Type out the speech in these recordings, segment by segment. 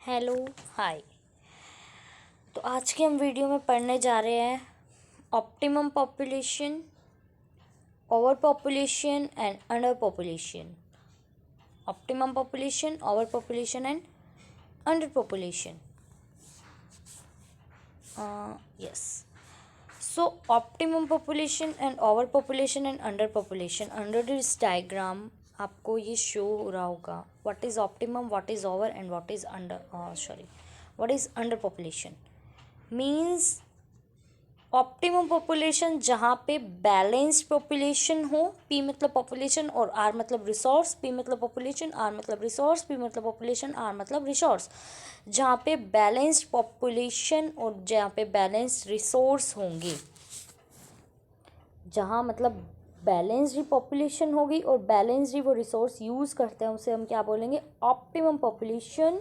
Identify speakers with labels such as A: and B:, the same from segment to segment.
A: Hello hi. तो आज के हम वीडियो में पढ़ने जा रहे हैं optimum population, over population and under population. Optimum population, over population and under population. Yes. So optimum population and over population and under population, under this diagram आपको ये शो हो रहा होगा what is optimum, what is over and what is under what is under population. Means optimum population जहाँ पे balanced population हो, P मतलब population और आर मतलब रिसोर्स, पी मतलब पॉपुलेशन, आर मतलब रिसोर्स, पी मतलब पॉपुलेशन, आर मतलब रिसोर्स। जहाँ पे बैलेंस्ड पॉपुलेशन और जहाँ पे बैलेंस्ड रिसोर्स होंगे, जहाँ मतलब बैलेंस्ड ही पॉपुलेशन होगी और बैलेंस्ड ही वो रिसोर्स यूज़ करते हैं, उसे हम क्या बोलेंगे, ऑप्टिमम पॉपुलेशन।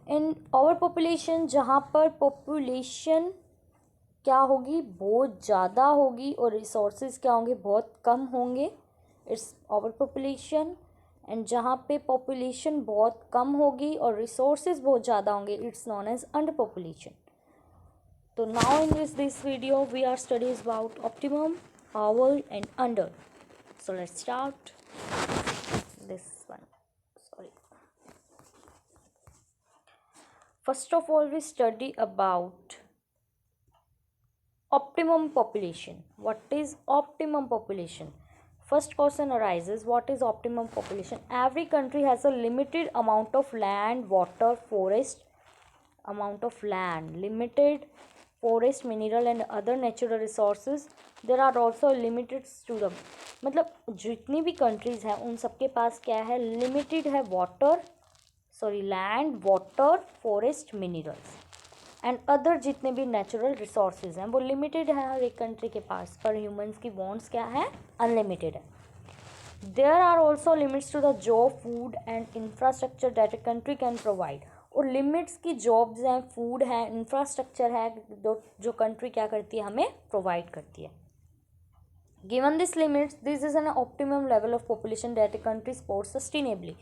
A: इन ओवर पॉपुलेशन जहाँ पर पॉपुलेशन क्या होगी, बहुत ज़्यादा होगी और रिसोर्सेज क्या होंगे, बहुत कम होंगे, इट्स ओवर पॉपुलेशन। एंड जहाँ पे पॉपुलेशन बहुत कम होगी और रिसोर्सेज बहुत ज़्यादा होंगे, it's known as under population. तो now in this video we are studies about optimum, over and under. So let's start this one. Sorry. First of all, we study about optimum population. What is optimum population? First question arises, what is optimum population? Every country has a limited amount of land, water, forest, limited forest, mineral and other natural resources. There are also limits to them. मतलब जितनी भी countries हैं उन सबके पास क्या है, limited है land, water, forest, minerals and other जितने भी नेचुरल रिसोर्सेज हैं वो लिमिटेड है हर एक कंट्री के पास, पर ह्यूमंस की वॉन्ट्स क्या है, अनलिमिटेड है. There are also limits to the job, food and infrastructure that a country can provide. और लिमिट्स की जॉब्स हैं, फूड है, इंफ्रास्ट्रक्चर है, जो कंट्री क्या करती है, हमें प्रोवाइड करती है. Given this limits, this is an optimum level of population that a country support sustainably.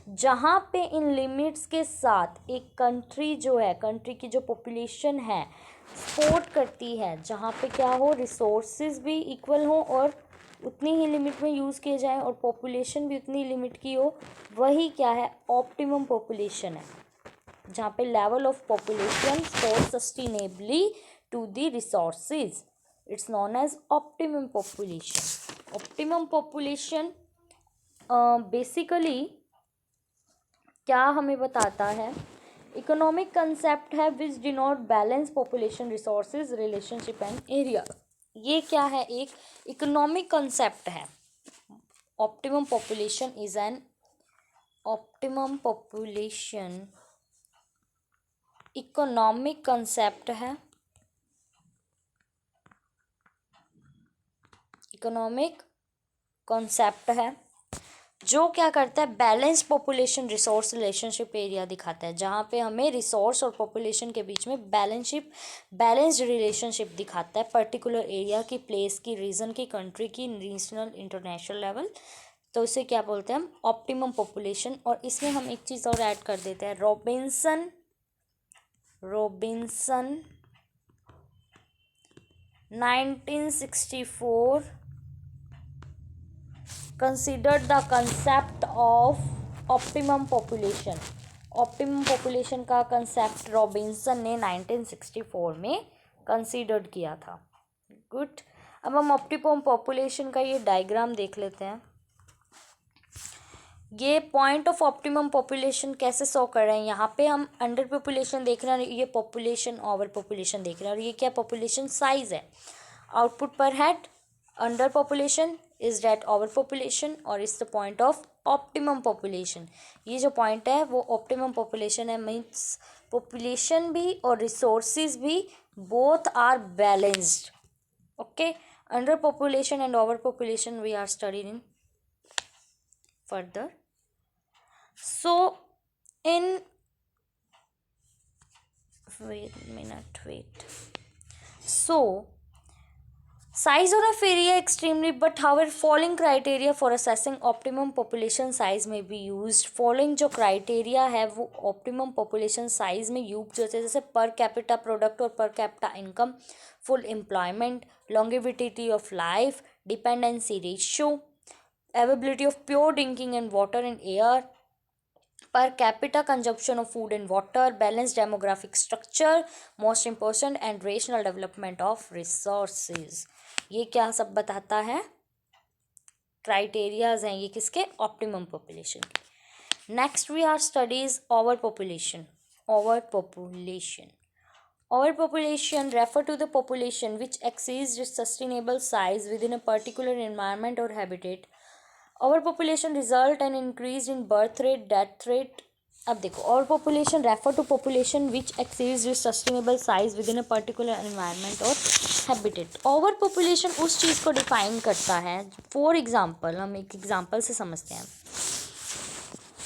A: जहाँ पे इन लिमिट्स के साथ एक कंट्री जो है, कंट्री की जो पॉपुलेशन है सपोर्ट करती है, जहाँ पे क्या हो, रिसोर्सेज भी इक्वल हो और उतनी ही लिमिट में यूज़ किए जाएं और पॉपुलेशन भी उतनी लिमिट की हो, वही क्या है, ऑप्टिमम पॉपुलेशन है. जहाँ पे level of population support sustainably to the resources, it's known as optimum population. Optimum population basically क्या हमें बताता है, इकोनॉमिक कंसेप्ट है which denote balance population, resources, relationship and area. ये क्या है, एक इकोनॉमिक कंसेप्ट है. Optimum population is an optimum population economic concept है, इकोनॉमिक कॉन्सेप्ट है जो क्या करता है, balance population resource relationship area दिखाता है. जहाँ पे हमें रिसोर्स और पॉपुलेशन के बीच में बैलेंस्ड रिलेशनशिप दिखाता है, पर्टिकुलर एरिया की, प्लेस की, रीजन की, कंट्री की, रीजनल, इंटरनेशनल लेवल. तो इसे क्या बोलते हैं हम, ऑप्टिमम पॉपुलेशन. और इसमें हम एक चीज़ और ऐड कर देते हैं, Robinson 1964 considered the concept of optimum population. Optimum population का कंसेप्ट रॉबिन्सन ने 1964 में कंसीडर्ड किया था. गुड. अब हम ऑप्टिमम पॉपुलेशन का ये डायग्राम देख लेते हैं. ये पॉइंट ऑफ ऑप्टिमम पॉपुलेशन कैसे शो कर रहे हैं, यहाँ पे हम अंडर पॉपुलेशन देख रहे हैं, ये पॉपुलेशन ओवर पॉपुलेशन देख रहे हैं, और ये क्या, पॉपुलेशन साइज है. Output per head under population is that over population और is the point of optimum population. ये जो पॉइंट है वो ऑप्टिमम पॉपुलेशन है. मीन्स पॉपुलेशन भी और रिसोर्सेज भी both are balanced. Okay. Under population and over population we are studied in further. So wait. So Size of area extremely, but however following criteria for assessing optimum population size may be used. Following जो criteria है वो optimum population size में use होते हैं, जैसे per capita product और per capita income, full employment, longevity of life, dependency ratio, availability of pure drinking and water and air, per capita consumption of food and water, balanced demographic structure, most important, and rational development of resources. ये क्या सब बताता है? Criterias हैं ये किसके? Optimum population के. Next we are studies overpopulation. Overpopulation refer to the population which exceeds its sustainable size within a particular environment or habitat. Overpopulation result in increase in birth rate, death rate. अब देखो, overpopulation refer to population which exceeds its sustainable size within a particular environment or habitat. Overpopulation उस चीज़ को define करता है. For example, हम एक example से समझते हैं.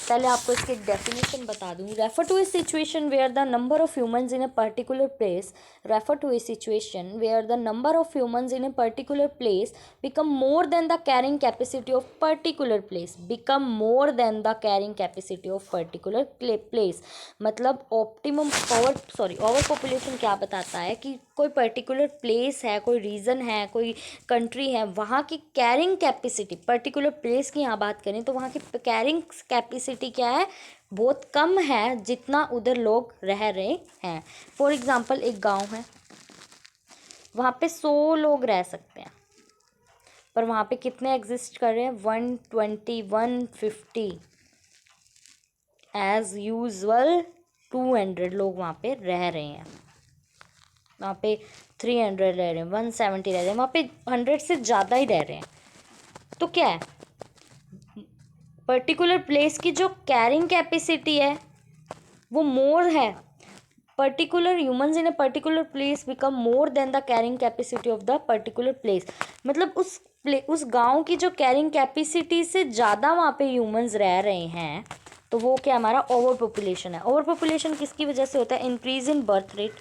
A: पहले आपको इसकी एक डेफिनेशन बता दूँ. Refer to a situation where the number of humans in a particular place. Refer to a situation where the number of humans in a particular place become more than the carrying capacity of particular place. Become more than the carrying capacity of particular place मतलब overpopulation क्या बताता है कि कोई particular place है, कोई reason है, कोई कंट्री है, वहाँ की कैरिंग कैपेसिटी, पर्टिकुलर प्लेस की यहाँ बात करें तो वहाँ की कैरिंग कैपेसिटी क्या है? बहुत कम है जितना उधर लोग रह रहे हैं. फॉर एग्जांपल एक गांव है, वहाँ पे 100 लोग रह सकते हैं, पर वहाँ पे कितने एग्जिस्ट कर रहे हैं? 120, 150. एज यूजुअल 200 लोग वहाँ पे रह रहे हैं. वहाँ पे 300 रह रहे हैं, 170 रह रहे हैं, वहाँ पे 100 से ज़्यादा ही रह रहे हैं. तो क्या है? पर्टिकुलर प्लेस की जो कैरिंग कैपेसिटी है वो मोर है. Particular humans in a particular place become more than the carrying capacity of the particular place. मतलब उस गांव की जो कैरिंग कैपेसिटी से ज़्यादा वहाँ पे ह्यूमंस रह रहे हैं, तो वो क्या हमारा ओवर पॉपुलेशन है. ओवर पॉपुलेशन किसकी वजह से होता है? इंक्रीज इन बर्थ रेट,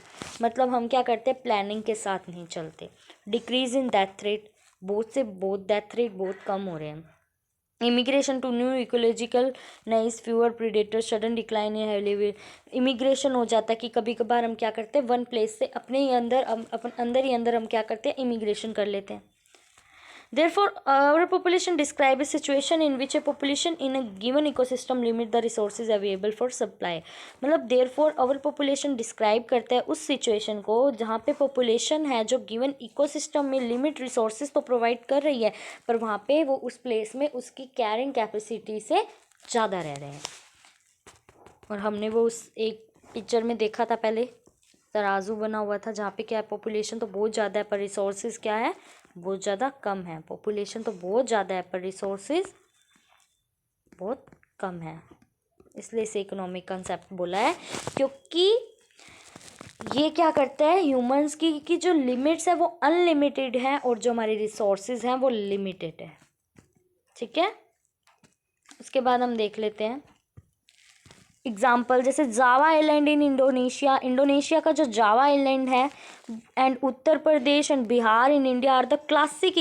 A: मतलब हम क्या करते हैं? प्लानिंग के साथ नहीं चलते. डिक्रीज इन डेथ रेट, बहुत डेथ रेट बहुत कम हो रहे हैं. Immigration to new ecological niche fewer predator, sudden decline in heavy. Immigration हो जाता है कि कभी कभार हम क्या करते हैं? वन प्लेस से अपने ही अंदर हम क्या करते हैं? इमिग्रेशन कर लेते हैं. Therefore, our population describe a situation in which a population in a given ecosystem limit the resources available for supply. मतलब therefore our population describe करता है उस situation को जहाँ पे population है जो given ecosystem में limit resources तो provide कर रही है, पर वहाँ पे वो उस place में उसकी carrying capacity से ज़्यादा रह रहे हैं. और हमने वो उस एक पिक्चर में देखा था पहले, तराजू बना हुआ था जहाँ पे क्या है? पॉपुलेशन तो बहुत ज़्यादा है पर रिसोर्सेज क्या है? बहुत ज़्यादा कम है. पॉपुलेशन तो बहुत ज़्यादा है पर रिसोर्सेज बहुत कम है. इसलिए इसे इकोनॉमिक कंसेप्ट बोला है, क्योंकि ये क्या करता है? ह्यूमंस की जो लिमिट्स है वो अनलिमिटेड है और जो हमारी रिसोर्सेज हैं वो लिमिटेड है. ठीक है, उसके बाद हम देख लेते हैं एग्जाम्पल. जैसे जावा आइलैंड इन इंडोनेशिया का जो जावा आइलैंड है and Uttar Pradesh and Bihar in India are the classic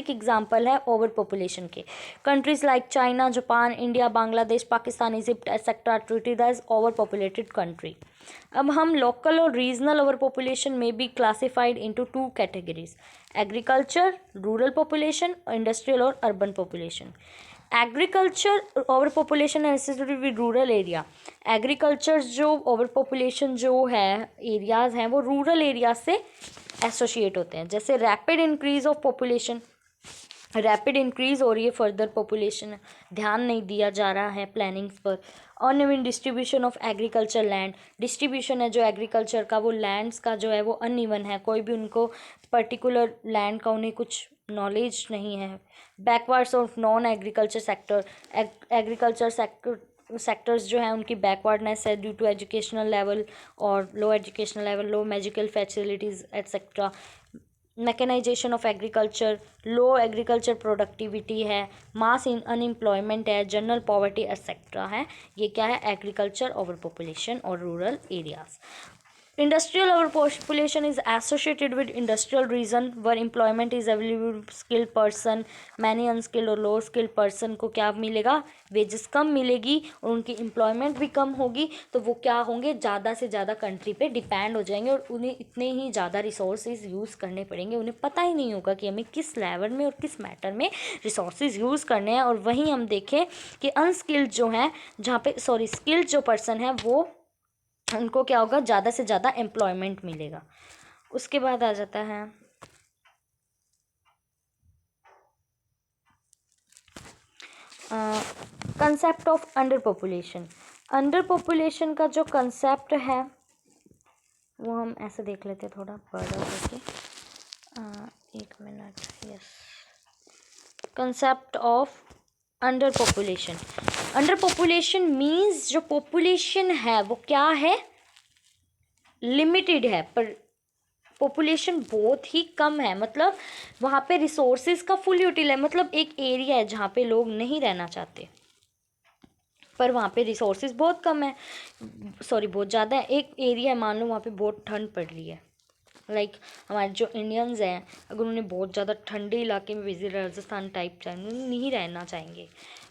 A: example है ओवर पॉपुलेशन के. Countries like China, Japan, India, Bangladesh, Pakistan, Egypt etcetera treated as over populated country. अब हम लोकल और रीजनल ओवर पॉपुलेशन में भी classified into 2 categories: agriculture rural population, industrial और urban population. Agriculture over population associated with rural area. Agriculture जो over population जो है areas हैं वो रूरल एरिया से एसोसिएट होते हैं. जैसे rapid increase of population, rapid increase हो रही है, फर्दर पॉपुलेशन, ध्यान नहीं दिया जा रहा है प्लानिंग्स पर. Uneven distribution of agriculture land, distribution है जो एग्रीकल्चर का वो लैंड्स का जो है वो अनइवन है, कोई भी उनको पर्टिकुलर लैंड का उन्हें कुछ नॉलेज नहीं है. Backwards of non agriculture sector, agriculture sectors जो हैं उनकी बैकवर्डनेस है ड्यू टू एजुकेशनल लेवल और low educational level, low medical facilities etcetera. Mechanisation of agriculture, low agriculture productivity है, मास अनएम्प्लॉयमेंट है, जनरल पॉवर्टी एट्सेट्रा है. ये क्या है? एग्रीकल्चर ओवर पॉपुलेशन और rural areas. Industrial overpopulation is associated with industrial region where employment is available skilled person, many unskilled और low skilled person को क्या मिलेगा, wages कम मिलेगी और उनकी employment भी कम होगी, तो वो क्या होंगे, ज़्यादा से ज़्यादा कंट्री पे डिपेंड हो जाएंगे और उन्हें इतने ही ज़्यादा रिसोर्सेज यूज़ करने पड़ेंगे, उन्हें पता ही नहीं होगा कि हमें किस लेवल में और किस मैटर में रिसोर्सेज यूज़ करने हैं। और वहीं हम देखें कि अनस्किल्ड जो हैं, जहाँ पे स्किल्ड जो पर्सन है वो उनको क्या होगा, ज़्यादा से ज़्यादा एम्प्लॉयमेंट मिलेगा। उसके बाद आ जाता है concept of under population. Under population का जो कंसेप्ट है वो हम ऐसे देख लेते हैं थोड़ा बड़ा करके। एक minute, yes, concept of under population. Under population means जो पॉपुलेशन है वो क्या है, लिमिटेड है, पर पॉपुलेशन बहुत ही कम है, मतलब वहाँ पे रिसोर्सेज का फुल यूटिलाइज, मतलब एक एरिया है जहाँ पे लोग नहीं रहना चाहते पर वहाँ पे रिसोर्सेज बहुत कम है, बहुत ज़्यादा है। एक एरिया है, मान लो वहाँ पे बहुत ठंड पड़ रही है, हमारे जो इंडियंस हैं अगर उन्हें बहुत ज़्यादा ठंडे इलाके में विजिट, राजस्थान टाइप चाहिए, नहीं रहना चाहेंगे,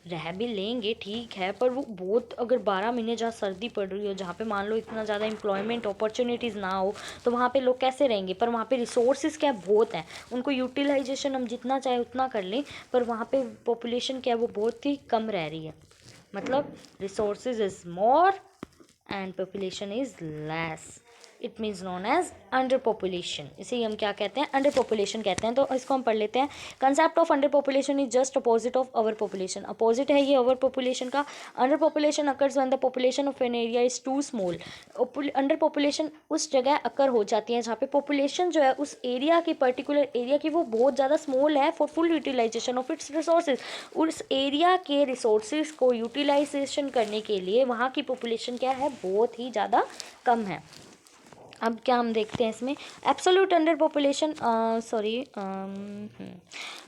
A: रह भी लेंगे ठीक है, पर वो बहुत, अगर 12 महीने जहाँ सर्दी पड़ रही हो, जहाँ पे मान लो इतना ज़्यादा एम्प्लॉयमेंट अपॉर्चुनिटीज़ ना हो, तो वहाँ पे लोग कैसे रहेंगे। पर वहाँ पे रिसोर्सेज क्या बहुत हैं, उनको यूटिलाइजेशन हम जितना चाहे उतना कर लें, पर वहाँ पे पॉपुलेशन क्या है वो बहुत ही कम रह रही है, मतलब resources is more and population is less, it means known as under population. इसे हम क्या कहते हैं, अंडर पॉपुलेशन कहते हैं। तो इसको हम पढ़ लेते हैं। Concept of under population is just opposite of overpopulation. Opposite है ये ओवर पॉपुलेशन का। Underpopulation occurs when the population of an area is too small. Underpopulation उस जगह अकर हो जाती है जहाँ पे पॉपुलेशन जो है उस एरिया की, पर्टिकुलर एरिया की, वो बहुत ज़्यादा स्मॉल है for full utilization of its resources. उस एरिया के रिसोर्सेज को यूटिलाइजेशन करने के लिए वहाँ की पॉपुलेशन क्या है, बहुत ही ज़्यादा कम है। अब क्या हम देखते हैं इसमें, absolute under population,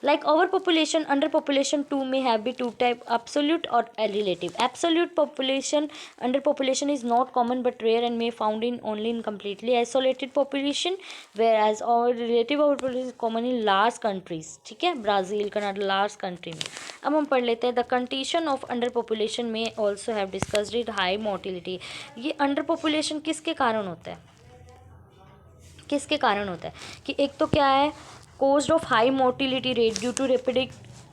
A: like over population, under population two में have be two type, absolute और रिलेटिव। Absolute population, under population is not common but rare and may found in only in completely isolated population, whereas और relative over population common in large countries. ठीक है, Brazil, Canada, large country में। अब हम पढ़ लेते हैं the condition of under population में also have discussed it, high mortality. ये अंडर पॉपुलेशन किसके कारण होता है, किसके कारण होता है कि एक तो क्या है, caused of high mortality rate due to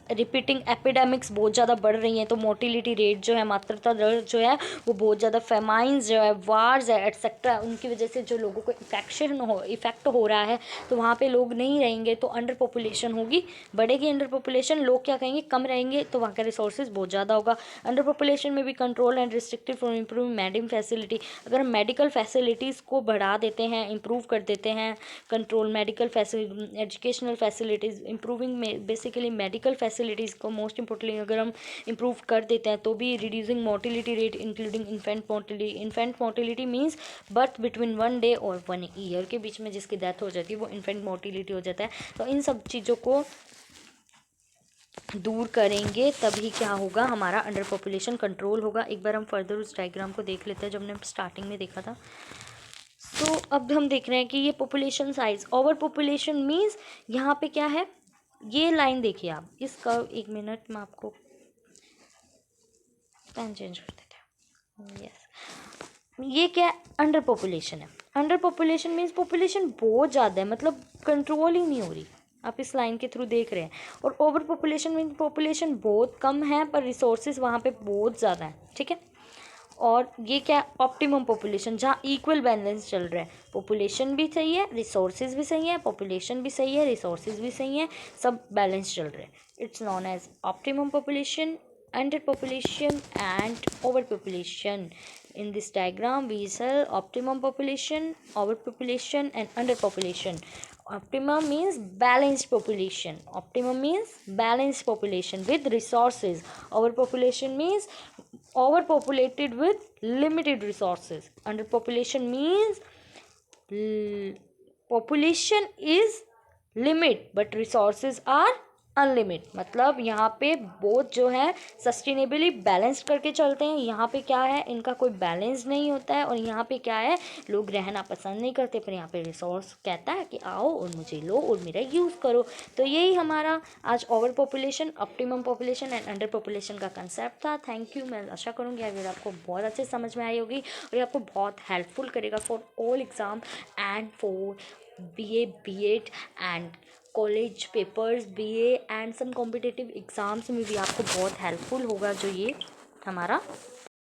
A: repeating epidemics बहुत ज़्यादा बढ़ रही हैं, तो मोर्टिलिटी रेट जो है, मात्रता दर जो है वो बहुत ज़्यादा, फेमाइंस जो है, वार्स है, एटसेट्रा, उनकी वजह से जो लोगों को इफेक्ट हो रहा है, तो वहाँ पे लोग नहीं रहेंगे, तो अंडर पॉपुलेशन होगी, बढ़ेगी अंडर पॉपुलेशन, लोग क्या कहेंगे, कम रहेंगे, तो वहाँ का रिसोर्सेज बहुत ज़्यादा होगा। अंडर पॉपुलेशन में भी control and restricted for improve medical facility. अगर हम मेडिकल फैसिलिटीज़ को बढ़ा देते हैं, इम्प्रूव कर देते हैं, control medical facility, educational facilities, improving basically medical facilities को मोस्ट इंपॉर्टेंटली अगर हम इम्प्रूव कर देते हैं, तो भी reducing mortality rate including infant mortality. Infant mortality means birth between 1 day और 1 ईयर के बीच में जिसकी डेथ हो जाती है वो इन्फेंट मोर्टिलिटी हो जाता है। तो इन सब चीज़ों को दूर करेंगे तभी क्या होगा, हमारा अंडर पॉपुलेशन कंट्रोल होगा। एक बार हम फर्दर उस डायग्राम को देख लेते हैं जो हमने स्टार्टिंग में देखा था। तो अब हम देख रहे हैं कि ये population size, over population means यहाँ पे क्या है, ये लाइन देखिए आप, इसका एक मिनट में आपको पेन चेंज कर देते हैं। यस, ये क्या है, अंडर पॉपुलेशन है। अंडर पॉपुलेशन मीन्स पॉपुलेशन बहुत ज़्यादा है, मतलब कंट्रोल ही नहीं हो रही, आप इस लाइन के थ्रू देख रहे हैं। और ओवर पॉपुलेशन मीन्स पॉपुलेशन बहुत कम है पर रिसोर्सेज वहाँ पे बहुत ज़्यादा है। ठीक है, और ये क्या, ऑप्टिमम पॉपुलेशन, जहाँ इक्वल बैलेंस चल रहा है, पॉपुलेशन भी सही है, रिसोर्सेज भी सही है, पॉपुलेशन भी सही है, रिसोर्सेज भी सही है, सब बैलेंस चल रहे हैं। It's known as optimum population, under population and over population. In this diagram we shall optimum population, overpopulation and underpopulation. Optimum means balanced population. Optimum means balanced population with resources. Overpopulation means overpopulated with limited resources. Underpopulation means population is limit but resources are unlimited, मतलब यहाँ पे both जो है sustainably balanced करके चलते हैं। यहाँ पे क्या है, इनका कोई बैलेंस नहीं होता है, और यहाँ पे क्या है, लोग रहना पसंद नहीं करते, पर यहाँ पे रिसोर्स कहता है कि आओ और मुझे लो और मेरा यूज़ करो। तो यही हमारा आज over population, optimum population and under population का कंसेप्ट था। Thank you. मैं आशा करूँगी अगर आपको बहुत अच्छे समझ में आई होगी और ये आपको बहुत हेल्पफुल करेगा for all exam and for BA, B.Ed and college papers, BA and some competitive exams में भी आपको बहुत हेल्पफुल होगा जो ये हमारा